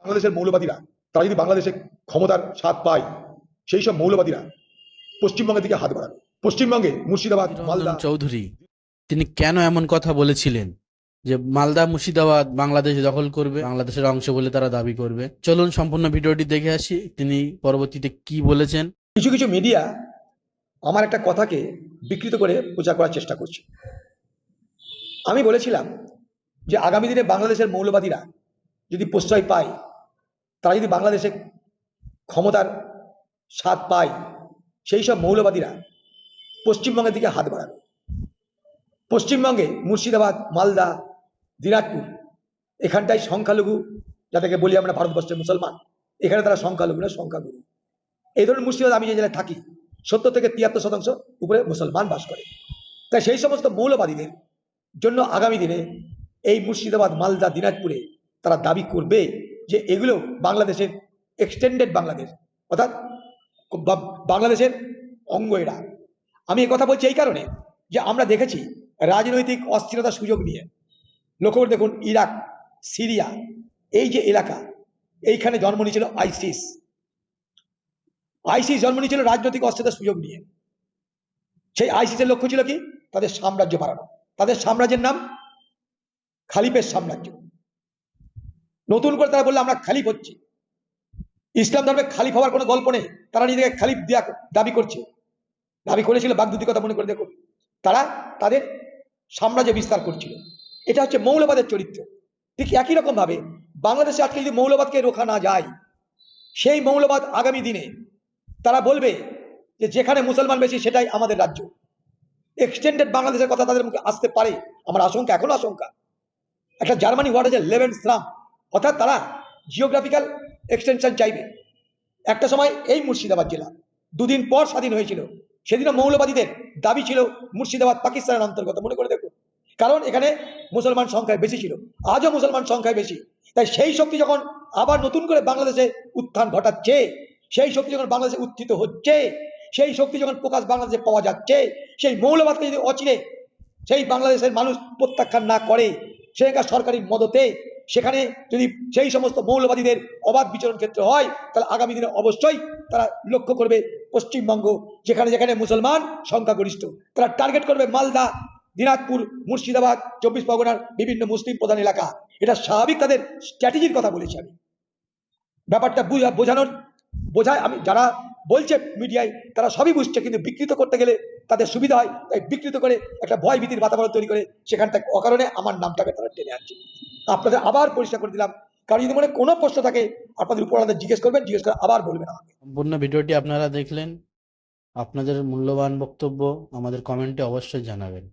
বাংলাদেশের মৌলবাদীরা তারা যদি বাংলাদেশে ক্ষমতার স্বাদ পায়, সেই সব মৌলবাদীরা পশ্চিমবঙ্গের দিকে হাত বাড়াবে। পশ্চিমবঙ্গে মুর্শিদাবাদ, মালদা। রঞ্জন চৌধুরী তিনি কেন এমন কথা বলেছিলেন যে মালদা মুর্শিদাবাদ বাংলাদেশ দখল করবে, বাংলাদেশের অংশ বলে তারা দাবি করবে? চলুন সম্পূর্ণ ভিডিওটি দেখে আসি তিনি পরবর্তীতে কি বলেছেন। কিছু কিছু মিডিয়া আমার একটা কথাকে বিকৃত করে প্রচার করার চেষ্টা করছে। আমি বলেছিলাম যে আগামী দিনে বাংলাদেশের মৌলবাদীরা যদি প্রশ্রয় পায়, তারা যদি বাংলাদেশে ক্ষমতার স্বাদ পায়, সেই সব মৌলবাদীরা পশ্চিমবঙ্গের দিকে হাত বাড়াবে। পশ্চিমবঙ্গে মুর্শিদাবাদ, মালদা, দিনাজপুর, এখানটায় সংখ্যালঘু, যাদেরকে বলি আমরা ভারতবর্ষের মুসলমান, এখানে তারা সংখ্যালঘু না সংখ্যাগুরু। এই ধরনের মুর্শিদাবাদ, আমি যে জেলায় থাকি, 70 থেকে 73% উপরে মুসলমান বাস করে। তাই সেই সমস্ত মৌলবাদীদের জন্য আগামী দিনে এই মুর্শিদাবাদ, মালদা, দিনাজপুরে তারা দাবি করবে যে এগুলো বাংলাদেশের এক্সটেন্ডেড বাংলাদেশ, অর্থাৎ বাংলাদেশের অঙ্গ এরা। আমি কথা বলছি এই কারণে যে আমরা দেখেছি রাজনৈতিক অস্থিরতার সুযোগ নিয়ে, লক্ষ্য করে দেখুন, ইরাক, সিরিয়া, এই যে এলাকা, এইখানে জন্ম নিয়েছিল আইসিস। আইসিস জন্ম নিয়েছিল রাজনৈতিক অস্থিরতার সুযোগ নিয়ে। সেই আইসিসের লক্ষ্য ছিল কি? তাদের সাম্রাজ্য বাড়ানো। তাদের সাম্রাজ্যের নাম খালিফের সাম্রাজ্য। নতুন করে তারা বললো আমরা খালিফ হচ্ছি। ইসলাম ধর্মে খালিফ হওয়ার কোনো গল্প নেই। তারা নিজেকে খালিফ দেওয়া দাবি করছে, দাবি করেছিল। বাগদুদি কথা মনে করে দেখুন, তারা তাদের সাম্রাজ্য বিস্তার করছিল। এটা হচ্ছে মৌলবাদের চরিত্র। ঠিক একই রকম ভাবে বাংলাদেশে আজকে যদি মৌলবাদকে রোখা না যায়, সেই মৌলবাদ আগামী দিনে তারা বলবে যে যেখানে মুসলমান বেশি সেটাই আমাদের রাজ্য। এক্সটেন্ডেড বাংলাদেশের কথা তাদের মুখে আসতে পারে, আমার আশঙ্কা, এখনো আশঙ্কা। একটা জার্মানি ওয়ার্ড আছে লেভেনস্ট্রাম, অর্থাৎ তারা জিওগ্রাফিক্যাল এক্সটেনশন চাইবে। একটা সময় এই মুর্শিদাবাদ জেলা দুদিন পর স্বাধীন হয়েছিল, সেদিনও মৌলবাদীদের দাবি ছিল মুর্শিদাবাদ পাকিস্তানের অন্তর্গত, মনে করে দেখুন। কারণ এখানে মুসলমান সংখ্যায় বেশি ছিল, আজও মুসলমান সংখ্যায় বেশি। তাই সেই শক্তি যখন আবার নতুন করে বাংলাদেশে উত্থান ঘটাচ্ছে, সেই শক্তি যখন বাংলাদেশে উত্থিত হচ্ছে, সেই শক্তি যখন প্রকাশ বাংলাদেশে পাওয়া যাচ্ছে, সেই মৌলবাদকে যদি অচিরে সেই বাংলাদেশের মানুষ প্রত্যাখ্যান না করে, সেখানকার সরকারি মদতে সেখানে যদি সেই সমস্ত মৌলবাদীদের অবাধ বিচরণ ক্ষেত্র হয়, তাহলে আগামী দিনে অবশ্যই তারা লক্ষ্য করবে পশ্চিমবঙ্গ, যেখানে যেখানে মুসলমান সংখ্যাগরিষ্ঠ। তারা টার্গেট করবে মালদা, দিনাজপুর, মুর্শিদাবাদ, 24 পরগনার বিভিন্ন মুসলিম প্রধান এলাকা। এটা স্বাভাবিক, তাদের স্ট্র্যাটেজির কথা বলেছি আমি। ব্যাপারটা বোঝায় আমি, যারা বলছে মিডিয়ায় তারা সবই বুঝছে, কিন্তু বিকৃত করতে গেলে তাদের সুবিধা হয়। তাই বিকৃত করে একটা ভয় ভীতির বাতাবরণ তৈরি করে সেখান থেকে অকারণে আমার নামটাকে তারা টেনে আনছে। আপনাদের আবার পরিষ্কার করে দিলাম, কারণ যদি মনে কোনো প্রশ্ন থাকে আপনাদের উপর আমাদের জিজ্ঞেস করবেন, জিজ্ঞেস করে আবার বলবেন আমাকে। সম্পূর্ণ ভিডিওটি আপনারা দেখলেন, আপনাদের মূল্যবান বক্তব্য আমাদের কমেন্টে অবশ্যই জানাবেন।